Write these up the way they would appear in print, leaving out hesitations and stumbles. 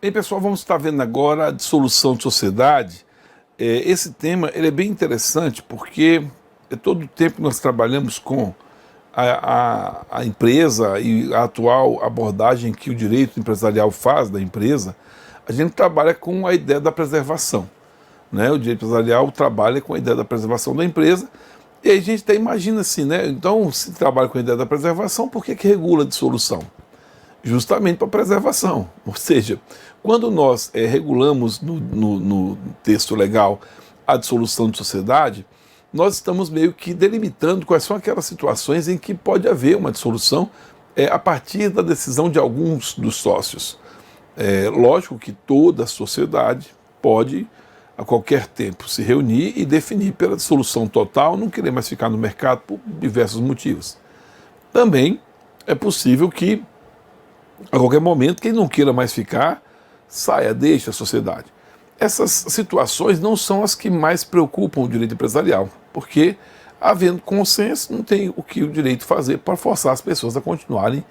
Bem, pessoal, vamos estar vendo agora a dissolução de sociedade. Esse tema ele é bem interessante porque todo o tempo que nós trabalhamos com a empresa e a atual abordagem que o direito empresarial faz da empresa, a gente trabalha com a ideia da preservação, né? O direito empresarial trabalha com a ideia da preservação da empresa e aí a gente até imagina assim, né? Então, se trabalha com a ideia da preservação, por que regula a dissolução? Justamente para preservação. Ou seja, quando nós regulamos no texto legal a dissolução de sociedade, nós estamos meio que delimitando quais são aquelas situações em que pode haver uma dissolução a partir da decisão de alguns dos sócios. Lógico que toda a sociedade pode, a qualquer tempo, se reunir e definir pela dissolução total, não querer mais ficar no mercado por diversos motivos. Também é possível que a qualquer momento, quem não queira mais ficar, saia, deixe a sociedade. Essas situações não são as que mais preocupam o direito empresarial, porque, havendo consenso, não tem o que o direito fazer para forçar as pessoas a continuarem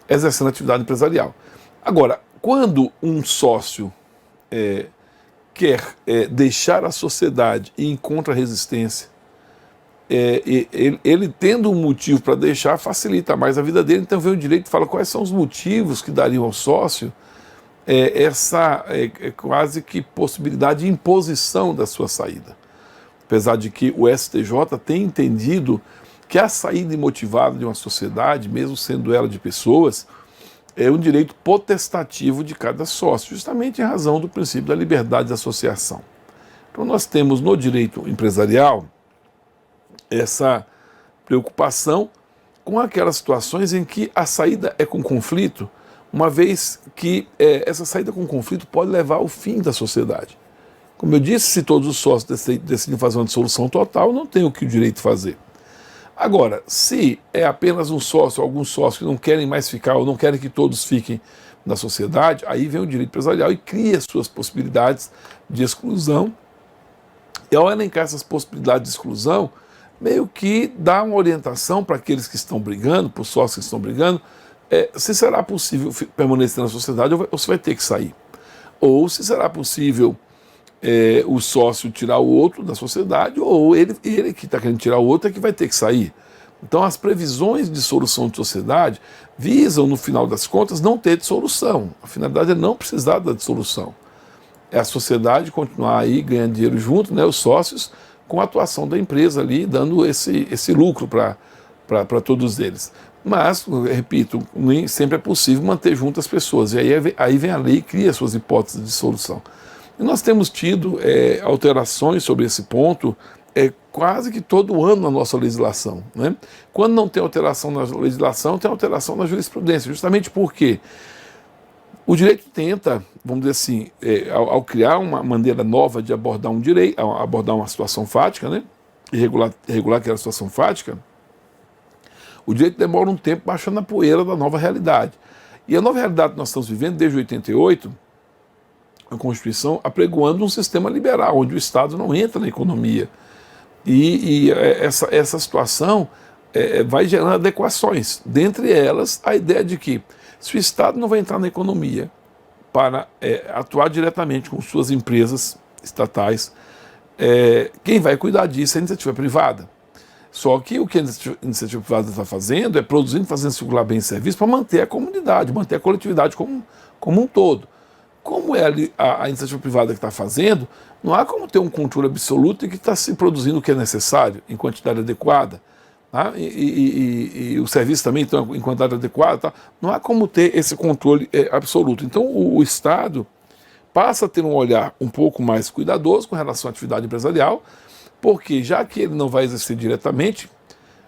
exercendo atividade empresarial. Agora, quando um sócio quer deixar a sociedade e encontra resistência, ele tendo um motivo para deixar, facilita mais a vida dele. Então vem o direito e fala quais são os motivos que dariam ao sócio essa quase que possibilidade de imposição da sua saída. Apesar de que o STJ tem entendido que a saída imotivada de uma sociedade, mesmo sendo ela de pessoas, é um direito potestativo de cada sócio, justamente em razão do princípio da liberdade de associação. Então nós temos no direito empresarial essa preocupação com aquelas situações em que a saída é com conflito, uma vez que essa saída com conflito pode levar ao fim da sociedade. Como eu disse, se todos os sócios decidem fazer uma dissolução total, não tem o que o direito fazer. Agora, se é apenas um sócio, alguns sócios que não querem mais ficar ou não querem que todos fiquem na sociedade, aí vem o direito empresarial e cria suas possibilidades de exclusão. E ao elencar essas possibilidades de exclusão, meio que dá uma orientação para aqueles que estão brigando, para os sócios que estão brigando, se será possível permanecer na sociedade ou se vai ter que sair. Ou se será possível o sócio tirar o outro da sociedade, ou ele que está querendo tirar o outro é que vai ter que sair. Então as previsões de dissolução de sociedade visam, no final das contas, não ter dissolução. A finalidade é não precisar da dissolução. É a sociedade continuar aí ganhando dinheiro junto, né, os sócios, com a atuação da empresa ali, dando esse lucro para todos eles. Mas, repito, nem sempre é possível manter junto as pessoas. E aí vem a lei e cria suas hipóteses de solução. E nós temos tido alterações sobre esse ponto quase que todo ano na nossa legislação, né? Quando não tem alteração na legislação, tem alteração na jurisprudência, justamente porque o direito tenta, vamos dizer assim, ao criar uma maneira nova de abordar um direito, abordar uma situação fática, né, e regular aquela situação fática, o direito demora um tempo baixando a poeira da nova realidade. E a nova realidade que nós estamos vivendo desde 88, a Constituição apregoando um sistema liberal, onde o Estado não entra na economia. E essa situação vai gerando adequações. Dentre elas, a ideia de que se o Estado não vai entrar na economia para atuar diretamente com suas empresas estatais, quem vai cuidar disso é a iniciativa privada. Só que o que a iniciativa privada está fazendo é produzindo, fazendo circular bem serviço para manter a comunidade, manter a coletividade como um todo. Como é a iniciativa privada que está fazendo, não há como ter um controle absoluto e que está se produzindo o que é necessário, em quantidade adequada. Tá? E o serviço também, então, em quantidade adequada, tá? Não há como ter esse controle absoluto. Então, o Estado passa a ter um olhar um pouco mais cuidadoso com relação à atividade empresarial, porque já que ele não vai exercer diretamente,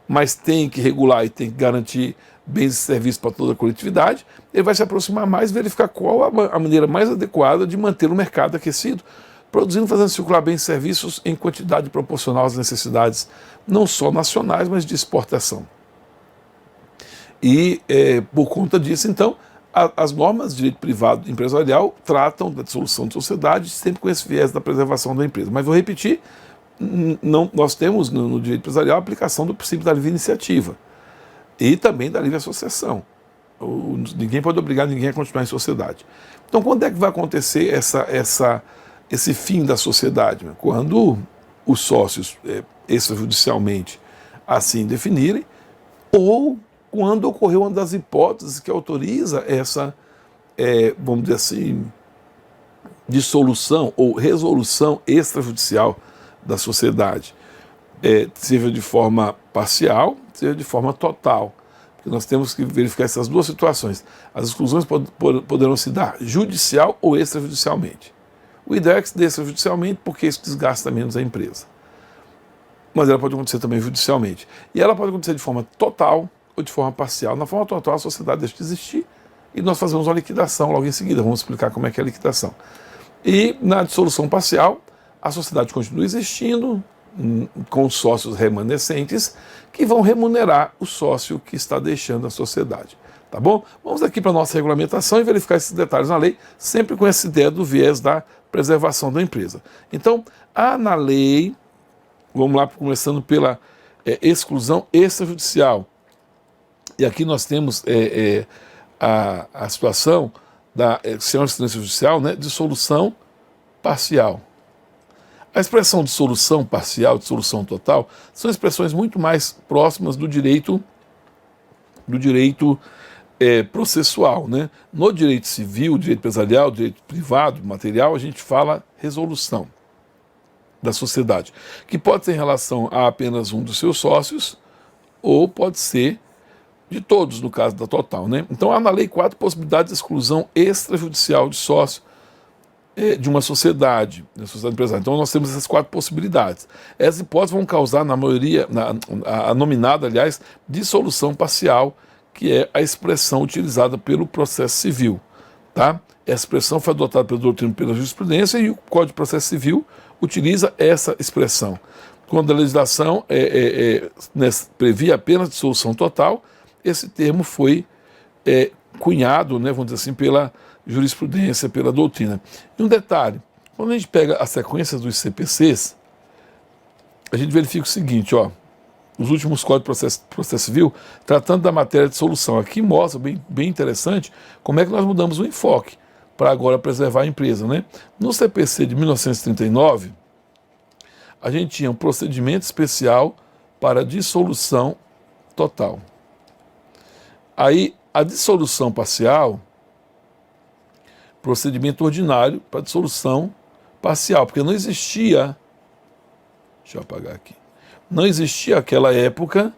mas tem que regular e tem que garantir bens e serviços para toda a coletividade, ele vai se aproximar mais e verificar qual a maneira mais adequada de manter o mercado aquecido, produzindo, fazendo circular bens e serviços em quantidade proporcional às necessidades, não só nacionais, mas de exportação. E, por conta disso, então, as normas de direito privado empresarial tratam da dissolução de sociedade sempre com esse viés da preservação da empresa. Mas vou repetir, nós temos no direito empresarial a aplicação do princípio da livre iniciativa e também da livre associação. Ninguém pode obrigar ninguém a continuar em sociedade. Então, quando é que vai acontecer esse fim da sociedade? Quando os sócios extrajudicialmente assim definirem, ou quando ocorreu uma das hipóteses que autoriza essa, vamos dizer assim, dissolução ou resolução extrajudicial da sociedade, seja de forma parcial, seja de forma total. Porque nós temos que verificar essas duas situações. As exclusões poderão se dar judicial ou extrajudicialmente. O ideal é que se dê extrajudicialmente, porque isso desgasta menos a empresa. Mas ela pode acontecer também judicialmente. E ela pode acontecer de forma total ou de forma parcial. Na forma total, a sociedade deixa de existir e nós fazemos uma liquidação logo em seguida. Vamos explicar como é que é a liquidação. E na dissolução parcial, a sociedade continua existindo com os sócios remanescentes que vão remunerar o sócio que está deixando a sociedade. Tá bom? Vamos aqui para a nossa regulamentação e verificar esses detalhes na lei, sempre com essa ideia do viés da preservação da empresa. Então, há na lei, vamos lá, começando pela exclusão extrajudicial. E aqui nós temos a situação da exclusão extrajudicial, né, dissolução parcial. A expressão dissolução parcial, dissolução total, são expressões muito mais próximas do direito processual, né? No direito civil, direito empresarial, direito privado, material, a gente fala resolução da sociedade, que pode ser em relação a apenas um dos seus sócios ou pode ser de todos, no caso da total, né? Então há na lei 4 possibilidades de exclusão extrajudicial de sócio de uma sociedade empresarial. Então nós temos essas 4 possibilidades. Essas hipóteses vão causar, na maioria, a nominada, aliás, dissolução parcial, que é a expressão utilizada pelo processo civil. Tá? Essa expressão foi adotada pela doutrina e pela jurisprudência e o Código de Processo Civil utiliza essa expressão. Quando a legislação previa apenas dissolução total, esse termo foi cunhado, né, vamos dizer assim, pela jurisprudência, pela doutrina. E um detalhe, quando a gente pega a sequência dos CPCs, a gente verifica o seguinte, ó, os últimos códigos de processo civil, tratando da matéria de dissolução. Aqui mostra, bem interessante, como é que nós mudamos o enfoque para agora preservar a empresa, né? No CPC de 1939, a gente tinha um procedimento especial para dissolução total. Aí, a dissolução parcial, procedimento ordinário para dissolução parcial, porque não existia, deixa eu apagar aqui, não existia naquela época,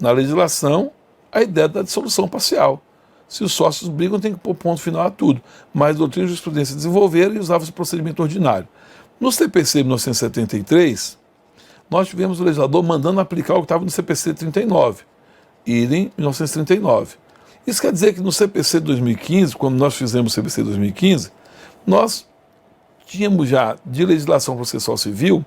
na legislação, a ideia da dissolução parcial. Se os sócios brigam, tem que pôr ponto final a tudo. Mas a doutrina e a jurisprudência desenvolveram e usavam esse procedimento ordinário. No CPC de 1973, nós tivemos o legislador mandando aplicar o que estava no CPC 39, idem 1939. Isso quer dizer que no CPC de 2015, quando nós fizemos o CPC de 2015, nós tínhamos já de legislação processual civil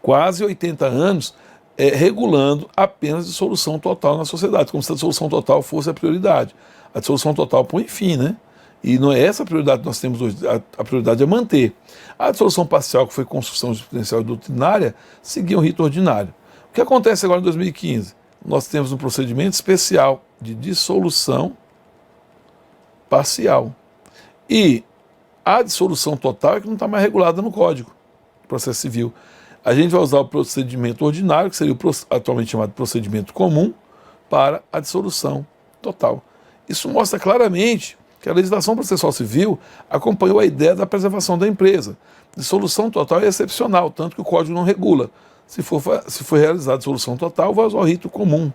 quase 80 anos regulando apenas a dissolução total na sociedade, como se a dissolução total fosse a prioridade. A dissolução total põe fim, né? E não é essa a prioridade que nós temos hoje, a prioridade é manter. A dissolução parcial, que foi construção jurisprudencial e doutrinária, seguia um rito ordinário. O que acontece agora em 2015? Nós temos um procedimento especial de dissolução parcial. E a dissolução total é que não está mais regulada no Código de Processo Civil. A gente vai usar o procedimento ordinário, que seria o atualmente chamado procedimento comum, para a dissolução total. Isso mostra claramente que a legislação processual civil acompanhou a ideia da preservação da empresa. Dissolução total é excepcional, tanto que o Código não regula. Se for realizada a dissolução total, vai usar o rito comum,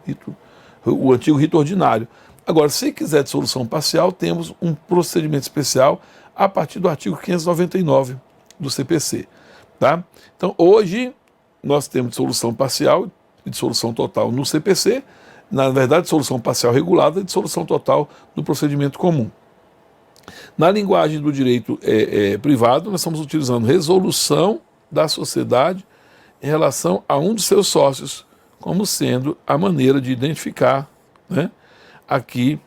o antigo rito ordinário. Agora, se quiser dissolução parcial, temos um procedimento especial a partir do artigo 599 do CPC. Tá? Então, hoje, nós temos dissolução parcial e dissolução total no CPC, na verdade, dissolução parcial regulada e dissolução total no procedimento comum. Na linguagem do direito privado, nós estamos utilizando resolução da sociedade em relação a um dos seus sócios, como sendo a maneira de identificar, né, aqui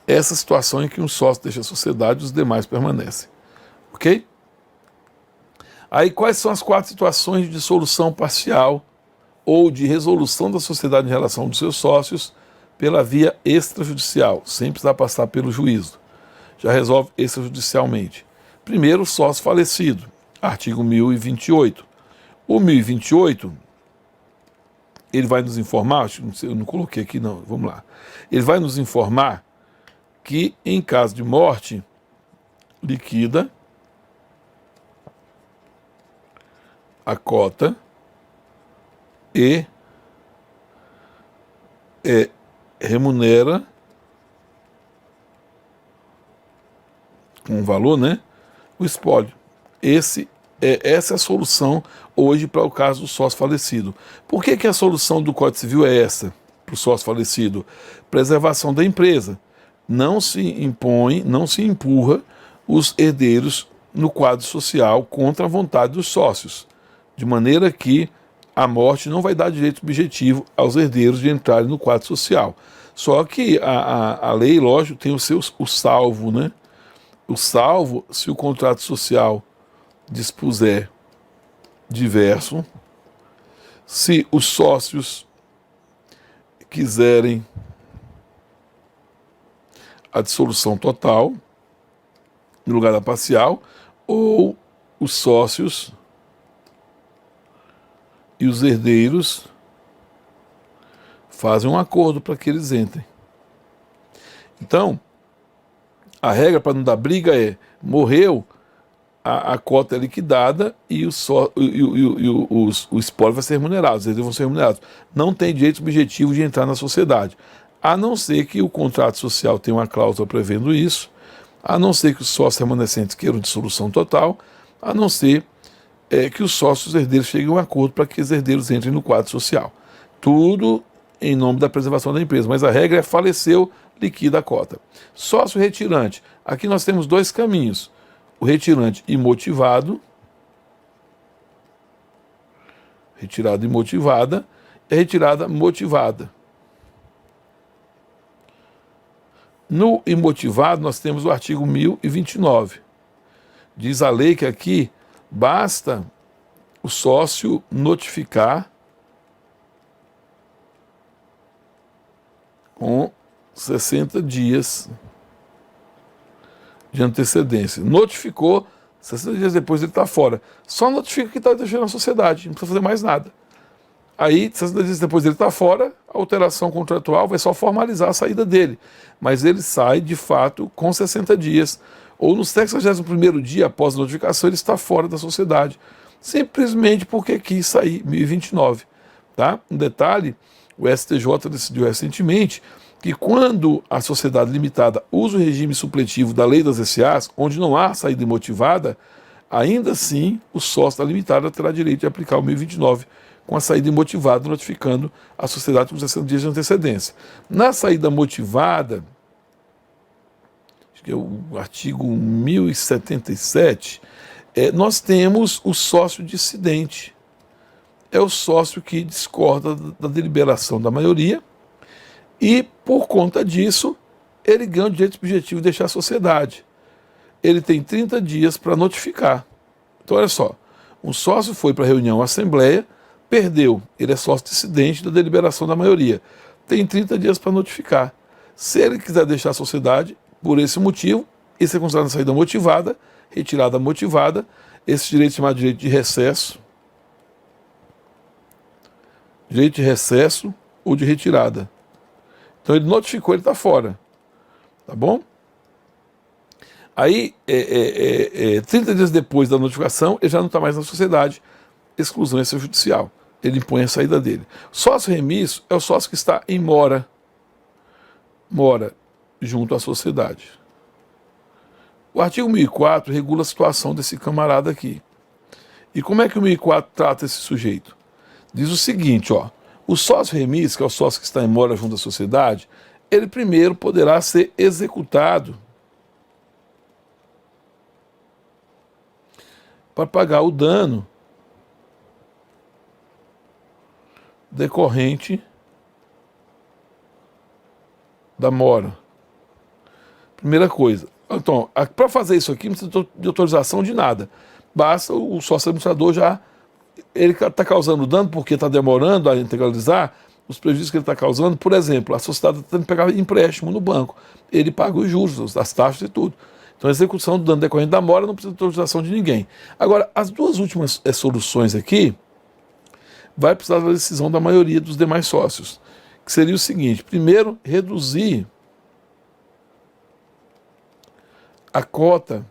essa situação em que um sócio deixa a sociedade e os demais permanecem. Ok? Aí, quais são as 4 situações de dissolução parcial ou de resolução da sociedade em relação aos seus sócios, pela via extrajudicial, sem precisar passar pelo juízo. Já resolve extrajudicialmente. Primeiro, sócio falecido, artigo 1028. O 1028, ele vai nos informar, eu não coloquei aqui não, vamos lá. Ele vai nos informar que em caso de morte, liquida a cota e remunera com um valor, né, o espólio. Essa é a solução hoje para o caso do sócio falecido. Por que a solução do Código Civil é essa para o sócio falecido? Preservação da empresa. Não se impõe, não se empurra os herdeiros no quadro social contra a vontade dos sócios, de maneira que a morte não vai dar direito subjetivo aos herdeiros de entrarem no quadro social. Só que a lei, lógico, tem o salvo, né? O salvo, se o contrato social dispuser diverso, se os sócios quiserem a dissolução total, no lugar da parcial, ou os sócios e os herdeiros fazem um acordo para que eles entrem. Então, a regra para não dar briga é: morreu, a cota é liquidada e o espólio vai ser remunerado, os herdeiros vão ser remunerados. Não tem direito subjetivo de entrar na sociedade, a não ser que o contrato social tenha uma cláusula prevendo isso, a não ser que os sócios remanescentes queiram dissolução total, a não ser que os sócios herdeiros cheguem a um acordo para que os herdeiros entrem no quadro social. Tudo em nome da preservação da empresa, mas a regra é: faleceu, liquida a cota. Sócio retirante. Aqui nós temos dois caminhos: o retirante imotivado, retirada imotivada, e a retirada motivada. No imotivado, nós temos o artigo 1029. Diz a lei que aqui basta o sócio notificar com 60 dias de antecedência. Notificou, 60 dias depois ele está fora. Só notifica que está deixando a sociedade, não precisa fazer mais nada. Aí, 60 dias depois ele está fora, a alteração contratual vai só formalizar a saída dele. Mas ele sai, de fato, com 60 dias. Ou no 61º dia após a notificação, ele está fora da sociedade. Simplesmente porque quis sair, 1029. Tá? Um detalhe, o STJ decidiu recentemente que quando a sociedade limitada usa o regime supletivo da lei das SAs, onde não há saída imotivada, ainda assim o sócio da limitada terá direito de aplicar o 1029 com a saída imotivada, notificando a sociedade com 60 dias de antecedência. Na saída motivada, acho que é o artigo 1077, nós temos o sócio dissidente. É o sócio que discorda da deliberação da maioria e, por conta disso, ele ganha o direito subjetivo de deixar a sociedade. Ele tem 30 dias para notificar. Então, olha só, um sócio foi para a reunião ou assembleia, perdeu, ele é sócio dissidente da deliberação da maioria. Tem 30 dias para notificar. Se ele quiser deixar a sociedade, por esse motivo, isso é considerado saída motivada, retirada motivada, esse direito é chamado direito de recesso ou de retirada. Então ele notificou, ele está fora. Tá bom? Aí, 30 dias depois da notificação, ele já não está mais na sociedade, exclusão extrajudicial. Ele impõe a saída dele. Sócio remisso é o sócio que está em mora junto à sociedade. O artigo 1004 regula a situação desse camarada aqui. E como é que o 1004 trata esse sujeito? Diz o seguinte, ó: o sócio remisso, que é o sócio que está em mora junto à sociedade, ele primeiro poderá ser executado para pagar o dano decorrente da mora. Primeira coisa. Então, para fazer isso aqui, não precisa de autorização de nada. Basta o sócio administrador já... Ele está causando dano porque está demorando a integralizar, os prejuízos que ele está causando. Por exemplo, a sociedade está tendo que pegar empréstimo no banco, ele paga os juros, as taxas e tudo. Então a execução do dano decorrente da mora não precisa de autorização de ninguém. Agora, as duas últimas soluções aqui, vai precisar da decisão da maioria dos demais sócios, que seria o seguinte: primeiro, reduzir a cota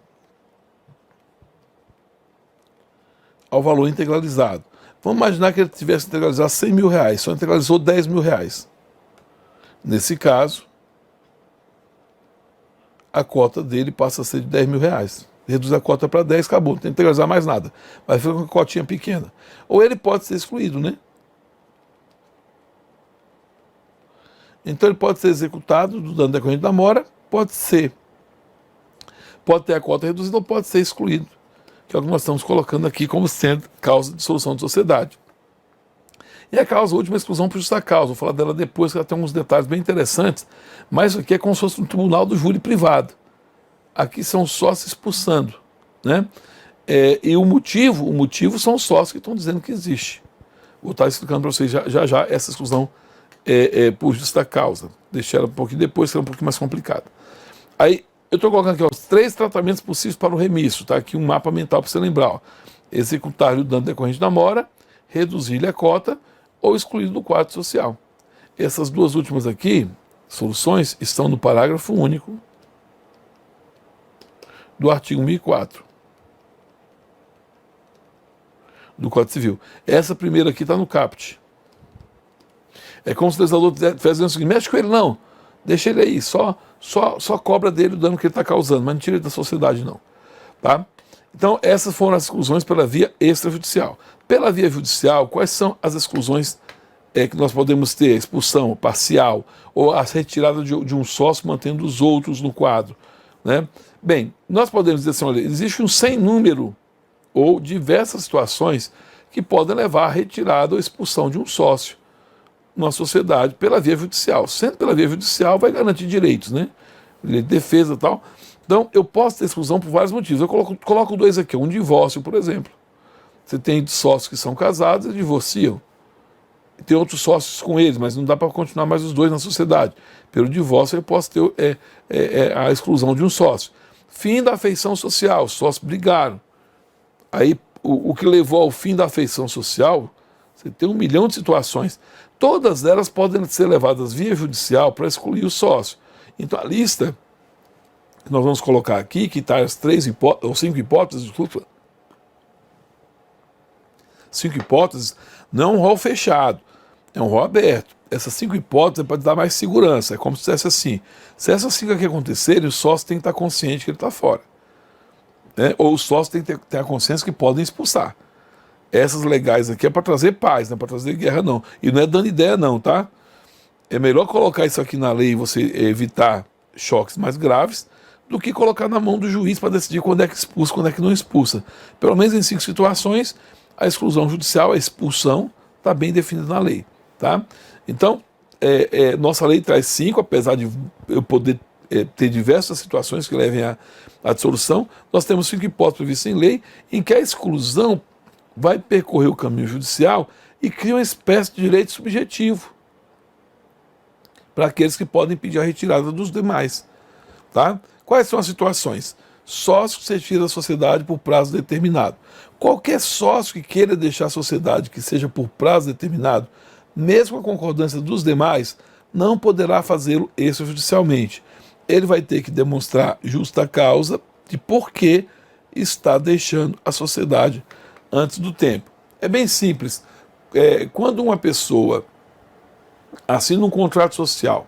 ao valor integralizado. Vamos imaginar que ele tivesse integralizado 100 mil reais, só integralizou 10 mil reais. Nesse caso, a cota dele passa a ser de 10 mil reais. Reduz a cota para 10, acabou, não tem que integralizar mais nada. Vai ficar com uma cotinha pequena. Ou ele pode ser excluído, né? Então ele pode ser executado do dano decorrente da mora, pode ter a cota reduzida ou pode ser excluído, que é o que nós estamos colocando aqui como sendo causa de dissolução de sociedade. E a causa última, a exclusão por justa causa. Vou falar dela depois, que ela tem alguns detalhes bem interessantes, mas isso aqui é como se fosse um tribunal do júri privado. Aqui são os sócios expulsando, né? E o motivo são os sócios que estão dizendo que existe. Vou estar explicando para vocês já essa exclusão por justa causa. Deixei ela um pouquinho depois, que é um pouquinho mais complicado. Aí, eu estou colocando aqui os 3 tratamentos possíveis para o remisso, tá? Aqui um mapa mental para você lembrar. Ó. Executar-lhe o dano decorrente da mora, reduzir-lhe a cota ou excluir do quadro social. Essas duas últimas aqui, soluções, estão no parágrafo único do artigo 1004 do Código Civil. Essa primeira aqui está no caput. É como se o legislador fizesse o seguinte: mexe com ele não, deixa ele aí, só cobra dele o dano que ele está causando, mas não tira ele da sociedade não. Tá? Então essas foram as exclusões pela via extrajudicial. Pela via judicial, quais são as exclusões que nós podemos ter? Expulsão parcial ou a retirada de um sócio mantendo os outros no quadro, né? Bem, nós podemos dizer assim: olha, existe um sem número ou diversas situações que podem levar à retirada ou expulsão de um sócio numa sociedade pela via judicial. Sendo pela via judicial, vai garantir direitos, né? Defesa e tal. Então, eu posso ter exclusão por vários motivos. Eu coloco 2 aqui. Um divórcio, por exemplo. Você tem sócios que são casados e divorciam. Tem outros sócios com eles, mas não dá para continuar mais os 2 na sociedade. Pelo divórcio, eu posso ter a exclusão de um sócio. Fim da afeição social. Os sócios brigaram. Aí, o que levou ao fim da afeição social, você tem 1 milhão de situações. Todas elas podem ser levadas via judicial para excluir o sócio. Então, a lista que nós vamos colocar aqui, que está as 5 hipóteses, desculpa, 5 hipóteses, não é um rol fechado, é um rol aberto. Essas 5 hipóteses pode dar mais segurança. É como se dissesse assim: se essas 5 aqui acontecerem, o sócio tem que estar consciente que ele está fora. Né? Ou o sócio tem que ter a consciência que podem expulsar. Essas legais aqui é para trazer paz, não é para trazer guerra não. E não é dando ideia não, tá? É melhor colocar isso aqui na lei e você evitar choques mais graves do que colocar na mão do juiz para decidir quando é que expulsa, quando é que não expulsa. Pelo menos em 5 situações, a exclusão judicial, a expulsão, está bem definida na lei, tá? Então, nossa lei traz 5, apesar de eu poder ter diversas situações que levem à dissolução, nós temos 5 hipóteses previstas em lei em que a exclusão vai percorrer o caminho judicial e cria uma espécie de direito subjetivo para aqueles que podem pedir a retirada dos demais. Tá? Quais são as situações? Sócio que se retira da sociedade por prazo determinado. Qualquer sócio que queira deixar a sociedade que seja por prazo determinado, mesmo com a concordância dos demais, não poderá fazê-lo extrajudicialmente. Ele vai ter que demonstrar justa causa de por que está deixando a sociedade antes do tempo. É bem simples. Quando uma pessoa assina um contrato social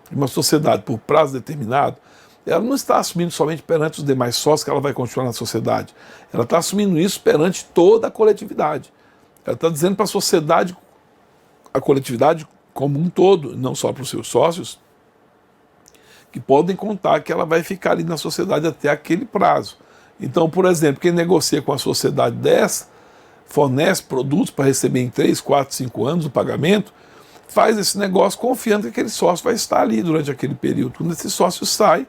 de uma sociedade por prazo determinado, ela não está assumindo somente perante os demais sócios que ela vai continuar na sociedade. Ela está assumindo isso perante toda a coletividade. Ela está dizendo para a sociedade, a coletividade como um todo, não só para os seus sócios, que podem contar que ela vai ficar ali na sociedade até aquele prazo. Então, por exemplo, quem negocia com a sociedade dessa, fornece produtos para receber em 3, 4, 5 anos o pagamento, faz esse negócio confiando que aquele sócio vai estar ali durante aquele período. Quando esse sócio sai,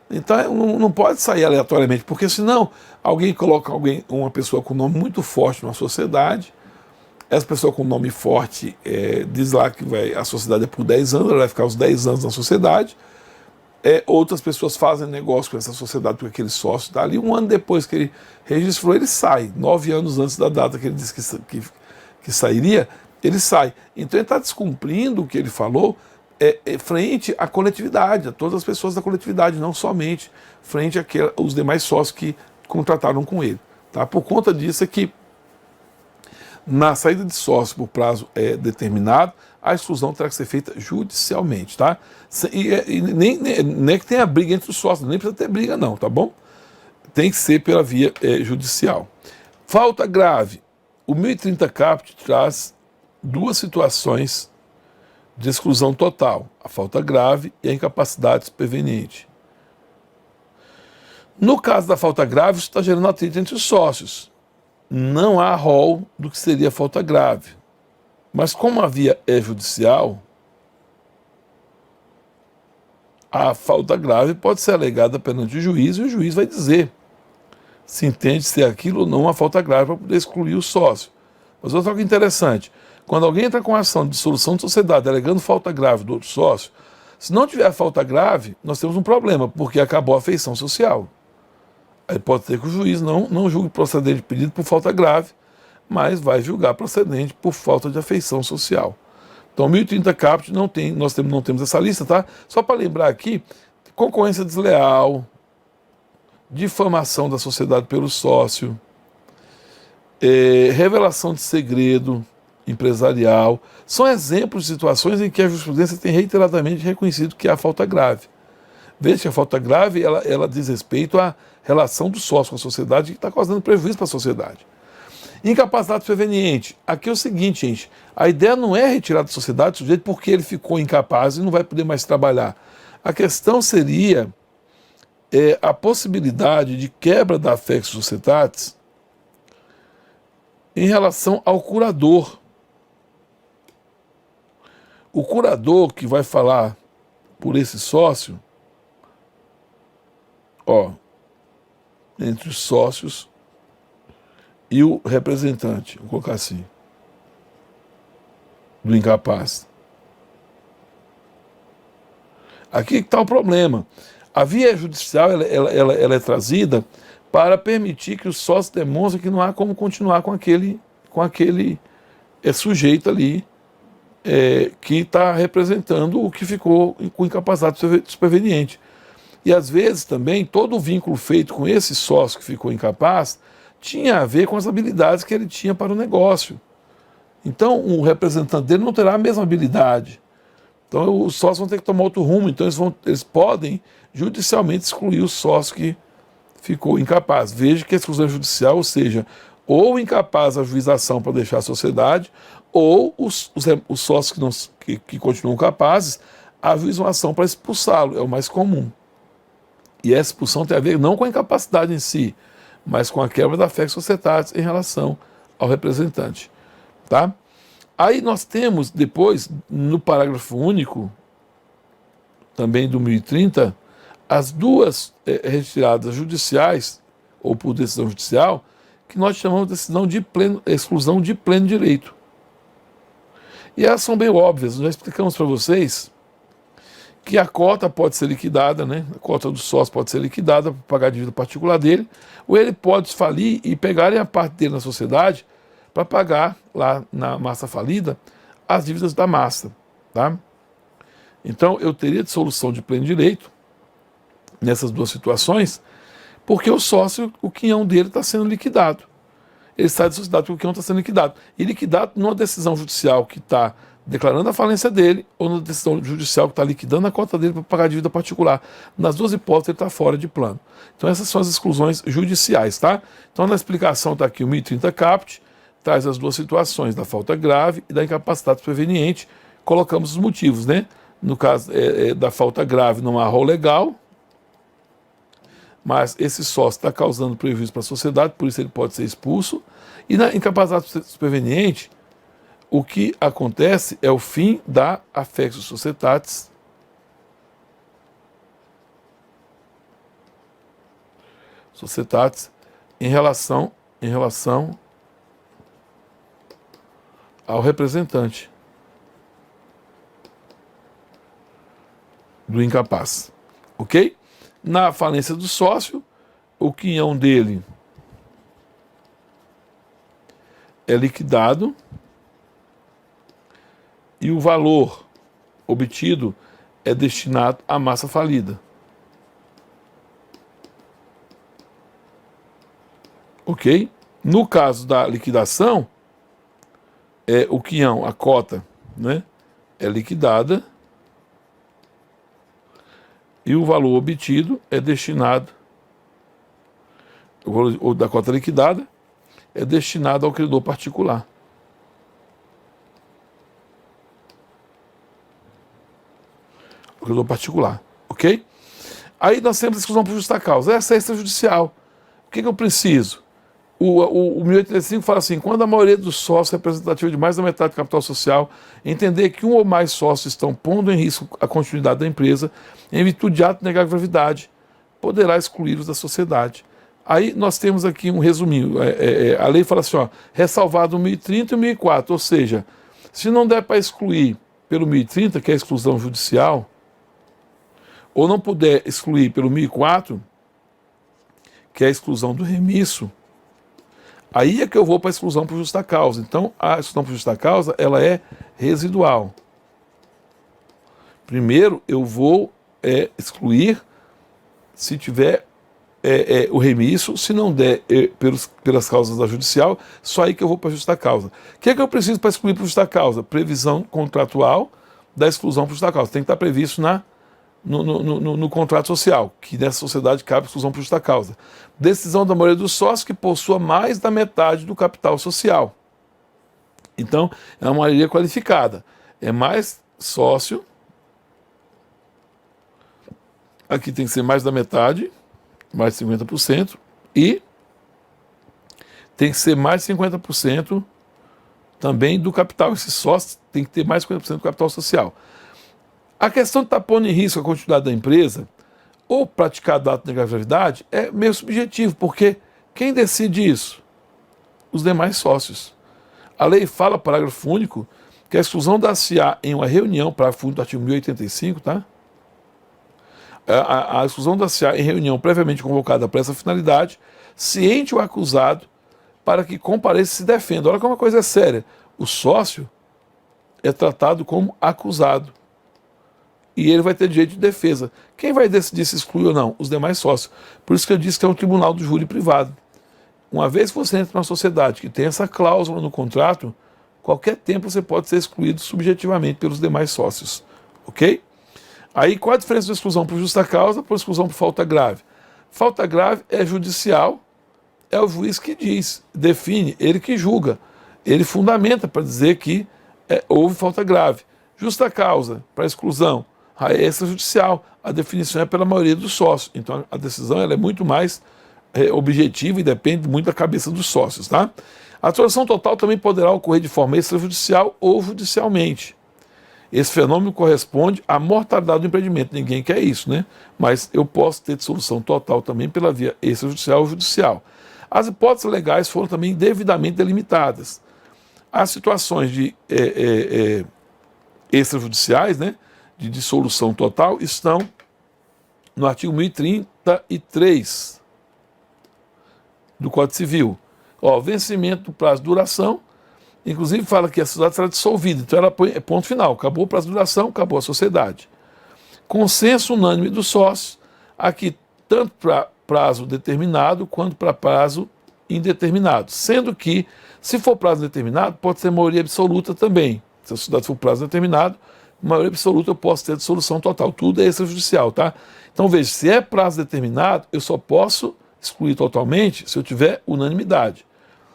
então não pode sair aleatoriamente, porque senão alguém coloca uma pessoa com nome muito forte numa sociedade, Essa pessoa com nome forte diz lá que a sociedade é por 10 anos, ela vai ficar os 10 anos na sociedade. Outras pessoas fazem negócio com essa sociedade porque aquele sócio está ali. Um ano depois que ele registrou, ele sai. 9 anos antes da data que ele disse que sairia, ele sai. Então ele está descumprindo o que ele falou frente à coletividade, a todas as pessoas da coletividade, não somente frente aos demais sócios que contrataram com ele. Tá? Por conta disso é que na saída de sócio por prazo determinado, a exclusão terá que ser feita judicialmente, tá? Nem é que tenha briga entre os sócios, nem precisa ter briga não, tá bom? Tem que ser pela via judicial. Falta grave. O 1030 Caput traz duas situações de exclusão total, a falta grave e a incapacidade superveniente. No caso da falta grave, isso está gerando atrito entre os sócios. Não há rol do que seria falta grave. Mas como a via é judicial, a falta grave pode ser alegada perante o juiz e o juiz vai dizer se entende ser aquilo ou não uma falta grave para poder excluir o sócio. Mas outra coisa interessante, quando alguém entra com ação de dissolução de sociedade alegando falta grave do outro sócio, se não tiver falta grave, nós temos um problema, porque acabou a afeição social. Aí pode ser que o juiz não julgue procedente pedido por falta grave, mas vai julgar procedente por falta de afeição social. Então, 1030 Caput não temos essa lista, tá? Só para lembrar aqui, concorrência desleal, difamação da sociedade pelo sócio, revelação de segredo empresarial, são exemplos de situações em que a jurisprudência tem reiteradamente reconhecido que há falta grave. Veja que a falta grave, ela diz respeito à relação do sócio com a sociedade que está causando prejuízo para a sociedade. Incapacidade superveniente. Aqui é o seguinte, gente, a ideia não é retirar da sociedade o sujeito porque ele ficou incapaz e não vai poder mais trabalhar. A questão seria a possibilidade de quebra da affectio societatis em relação ao curador. O curador que vai falar por esse sócio, entre os sócios e o representante, vou colocar assim, do incapaz. Aqui está o problema. A via judicial ela é trazida para permitir que o sócio demonstre que não há como continuar com aquele sujeito ali que está representando o que ficou com incapacidade superveniente. E às vezes também todo o vínculo feito com esse sócio que ficou incapaz tinha a ver com as habilidades que ele tinha para o negócio. Então o representante dele não terá a mesma habilidade. Então os sócios vão ter que tomar outro rumo. Então eles podem judicialmente excluir o sócio que ficou incapaz. Veja que a exclusão judicial, ou seja, ou incapaz a ajuização para deixar a sociedade, ou os sócios que continuam capazes ajuizam a ação para expulsá-lo. É o mais comum. E essa expulsão tem a ver não com a incapacidade em si, mas com a quebra da affectio societatis em relação ao representante. Tá? Aí nós temos depois, no parágrafo único, também do 1030, as duas retiradas judiciais, ou por decisão judicial, que nós chamamos de exclusão de pleno direito. E elas são bem óbvias, nós já explicamos para vocês que a cota pode ser liquidada, né? A cota do sócio pode ser liquidada para pagar a dívida particular dele, ou ele pode falir e pegarem a parte dele na sociedade para pagar lá na massa falida as dívidas da massa. Tá? Então eu teria dissolução de pleno direito nessas duas situações, porque o sócio, o quinhão dele está sendo liquidado. Ele sai da sociedade porque o quinhão está sendo liquidado. E liquidado numa decisão judicial que está declarando a falência dele, ou na decisão judicial que está liquidando a cota dele para pagar a dívida particular. Nas duas hipóteses, ele está fora de plano. Então, essas são as exclusões judiciais, tá? Então, na explicação está aqui o 1030 Caput, traz as duas situações, da falta grave e da incapacidade superveniente. Colocamos os motivos, né? No caso da falta grave, não há rol legal, mas esse sócio está causando prejuízo para a sociedade, por isso ele pode ser expulso. E na incapacidade superveniente, o que acontece é o fim da affectio societatis em relação ao representante do incapaz. Ok? Na falência do sócio, o quinhão dele é liquidado e o valor obtido é destinado à massa falida. Ok? No caso da liquidação, o quinhão, a cota, né, é liquidada e o valor obtido é destinado, o valor da cota liquidada é destinado ao credor particular. O credor particular, ok? Aí nós temos a exclusão por justa causa. Essa é extrajudicial. O que eu preciso? O 1085 fala assim: quando a maioria dos sócios representativos de mais da metade do capital social entender que um ou mais sócios estão pondo em risco a continuidade da empresa, em virtude de ato de negar gravidade, poderá excluí-los da sociedade. Aí nós temos aqui um resuminho. A lei fala assim, ó, ressalvado o 1030 e o 1004, ou seja, se não der para excluir pelo 1030, que é a exclusão judicial, ou não puder excluir pelo 1004, que é a exclusão do remisso, aí é que eu vou para a exclusão por justa causa. Então, a exclusão por justa causa, ela é residual. Primeiro, eu vou excluir se tiver o remisso, se não der pelas causas da judicial, só aí que eu vou para a justa causa. O que é que eu preciso para excluir por justa causa? Previsão contratual da exclusão por justa causa. Tem que estar previsto no contrato social, que nessa sociedade cabe exclusão por justa causa. Decisão da maioria dos sócios que possua mais da metade do capital social. Então, é uma maioria qualificada. É mais sócio. Aqui tem que ser mais da metade, mais de 50%, e tem que ser mais de 50% também do capital. Esse sócio tem que ter mais de 50% do capital social. A questão de estar pondo em risco a continuidade da empresa ou praticado ato de gravidade é meio subjetivo, porque quem decide isso? Os demais sócios. A lei fala, parágrafo único, que a exclusão da-se-á em uma reunião, parágrafo único do artigo 1085, tá? A exclusão da-se-á em reunião previamente convocada para essa finalidade, ciente o acusado para que compareça e se defenda. Olha como uma coisa é séria. O sócio é tratado como acusado. E ele vai ter direito de defesa. Quem vai decidir se exclui ou não? Os demais sócios. Por isso que eu disse que é um tribunal do júri privado. Uma vez que você entra numa sociedade que tem essa cláusula no contrato, qualquer tempo você pode ser excluído subjetivamente pelos demais sócios. Ok? Aí qual a diferença da exclusão por justa causa para exclusão por falta grave? Falta grave é judicial, é o juiz que diz, define, ele que julga, ele fundamenta para dizer que houve falta grave. Justa causa para exclusão, a extrajudicial, a definição é pela maioria dos sócios. Então a decisão ela é muito mais objetiva e depende muito da cabeça dos sócios. Tá? A dissolução total também poderá ocorrer de forma extrajudicial ou judicialmente. Esse fenômeno corresponde à mortalidade do empreendimento. Ninguém quer isso, né? Mas eu posso ter dissolução total também pela via extrajudicial ou judicial. As hipóteses legais foram também devidamente delimitadas. As situações de extrajudiciais, né, de dissolução total, estão no artigo 1033 do Código Civil. Vencimento do prazo de duração, inclusive fala que a sociedade será dissolvida, então ela põe ponto final, acabou o prazo de duração, acabou a sociedade. Consenso unânime dos sócios, aqui tanto para prazo determinado quanto para prazo indeterminado, sendo que, se for prazo determinado, pode ser maioria absoluta também. Se a sociedade for prazo determinado, maioria absoluta eu posso ter dissolução total, tudo é extrajudicial, tá? Então veja, se é prazo determinado, eu só posso excluir totalmente se eu tiver unanimidade.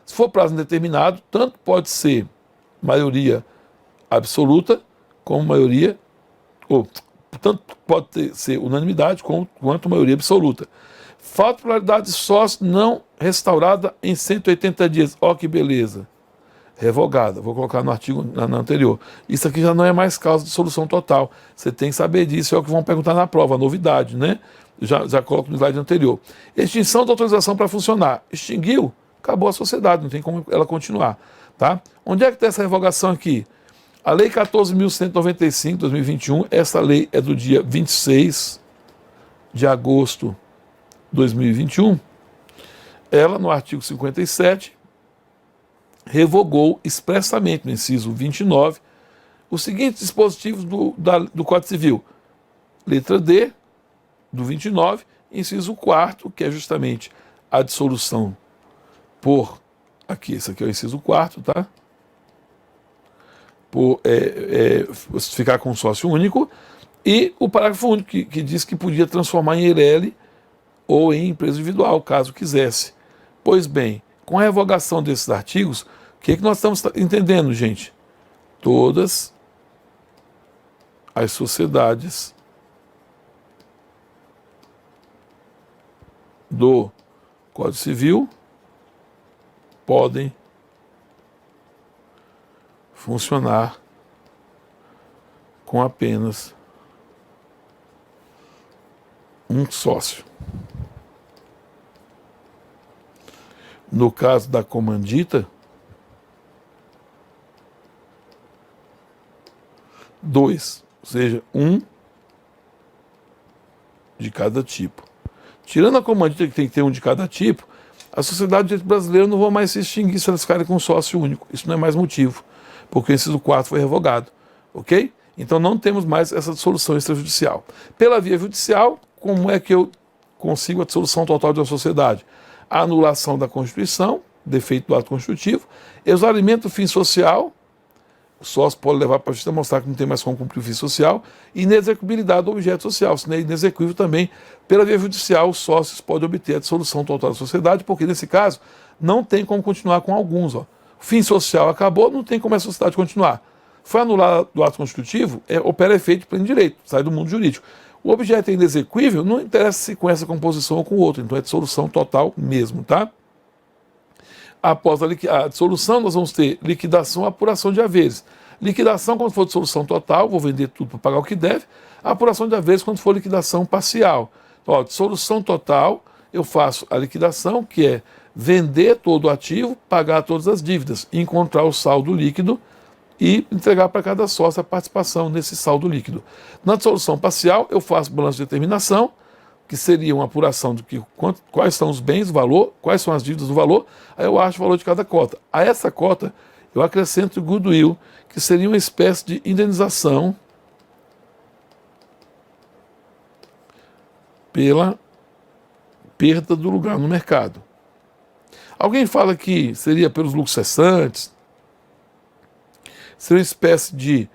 Se for prazo indeterminado, tanto pode ser maioria absoluta como maioria, ou tanto pode ser unanimidade quanto maioria absoluta. Falta de pluralidade de sócios não restaurada em 180 dias. Ó que beleza. Revogada. Vou colocar no artigo no anterior. Isso aqui já não é mais causa de dissolução total. Você tem que saber disso, é o que vão perguntar na prova, a novidade, né? Já coloco no slide anterior. Extinção da autorização para funcionar. Extinguiu, acabou a sociedade, não tem como ela continuar. Tá? Onde é que está essa revogação aqui? A Lei 14.195, 2021, essa lei é do dia 26 de agosto de 2021. Ela, no artigo 57, revogou expressamente, no inciso 29, os seguintes dispositivos do Código Civil. Letra D, do 29, inciso 4º, que é justamente a dissolução por... Aqui, esse aqui é o inciso 4º, tá? Por ficar com sócio único. E o parágrafo único, que diz que podia transformar em EIRELI ou em empresa individual, caso quisesse. Pois bem, com a revogação desses artigos, o que nós estamos entendendo, gente? Todas as sociedades do Código Civil podem funcionar com apenas um sócio. No caso da comandita, 2, ou seja, um de cada tipo. Tirando a comandita, que tem que ter um de cada tipo, a sociedade de direito brasileiro não vai mais se extinguir se elas ficarem com um sócio único. Isso não é mais motivo, porque o inciso 4 foi revogado, ok? Então não temos mais essa dissolução extrajudicial. Pela via judicial, como é que eu consigo a dissolução total de uma sociedade? A anulação da Constituição, defeito do ato constitutivo, exaurimento do fim social, o sócio pode levar para a justiça mostrar que não tem mais como cumprir o fim social, e inexecuibilidade do objeto social, se não é inexequível também, pela via judicial, os sócios podem obter a dissolução total da sociedade, porque nesse caso não tem como continuar com alguns. Ó. O fim social acabou, não tem como a sociedade continuar. Foi anulado do ato constitutivo, opera efeito de pleno direito, sai do mundo jurídico. O objeto é inexequível, não interessa se com essa composição ou com outro, então é dissolução total mesmo, tá? Após a dissolução, nós vamos ter liquidação, apuração de haveres. Liquidação, quando for dissolução total, vou vender tudo para pagar o que deve. Apuração de haveres, quando for liquidação parcial. Então, ó, dissolução total, eu faço a liquidação, que é vender todo o ativo, pagar todas as dívidas, encontrar o saldo líquido e entregar para cada sócio a participação nesse saldo líquido. Na dissolução parcial, eu faço balanço de determinação, que seria uma apuração de quais são os bens, o valor, quais são as dívidas, o valor, aí eu acho o valor de cada cota. A essa cota, eu acrescento o goodwill, que seria uma espécie de indenização pela perda do lugar no mercado. Alguém fala que seria pelos lucros cessantes, seria uma espécie de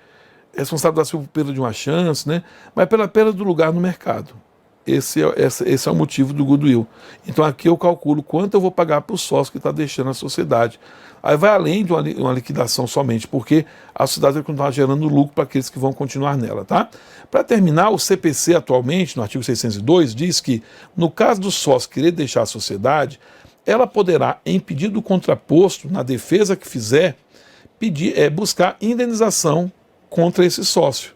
responsabilidade por perda de uma chance, né? Mas pela perda do lugar no mercado. Esse é o motivo do goodwill. Então aqui eu calculo quanto eu vou pagar para o sócio que está deixando a sociedade. Aí vai além de uma liquidação somente, porque a sociedade vai continuar gerando lucro para aqueles que vão continuar nela, tá? Para terminar, o CPC atualmente, no artigo 602, diz que no caso do sócio querer deixar a sociedade, ela poderá, em pedido contraposto, na defesa que fizer, buscar indenização contra esse sócio,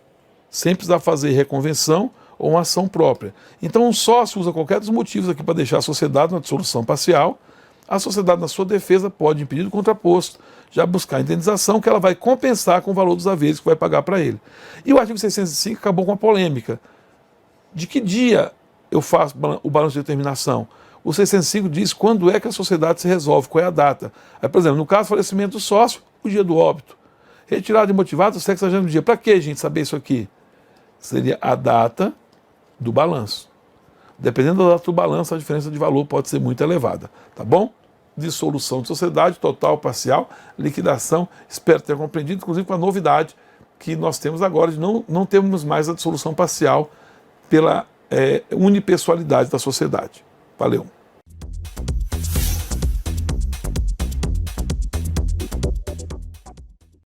sem precisar fazer reconvenção ou uma ação própria. Então, um sócio usa qualquer dos motivos aqui para deixar a sociedade na dissolução parcial. A sociedade, na sua defesa, pode, em pedido contraposto, já buscar indenização que ela vai compensar com o valor dos haveres que vai pagar para ele. E o artigo 605 acabou com a polêmica. De que dia eu faço o balanço de determinação? O 605 diz quando é que a sociedade se resolve, qual é a data. Aí, por exemplo, no caso do falecimento do sócio, o dia do óbito. Retirado imotivado, o 60º dia. Para que, gente, saber isso aqui? Seria a data do balanço. Dependendo da data do balanço, a diferença de valor pode ser muito elevada, tá bom? Dissolução de sociedade, total, parcial, liquidação, espero ter compreendido, inclusive com a novidade que nós temos agora de não termos mais a dissolução parcial pela unipessoalidade da sociedade. Valeu!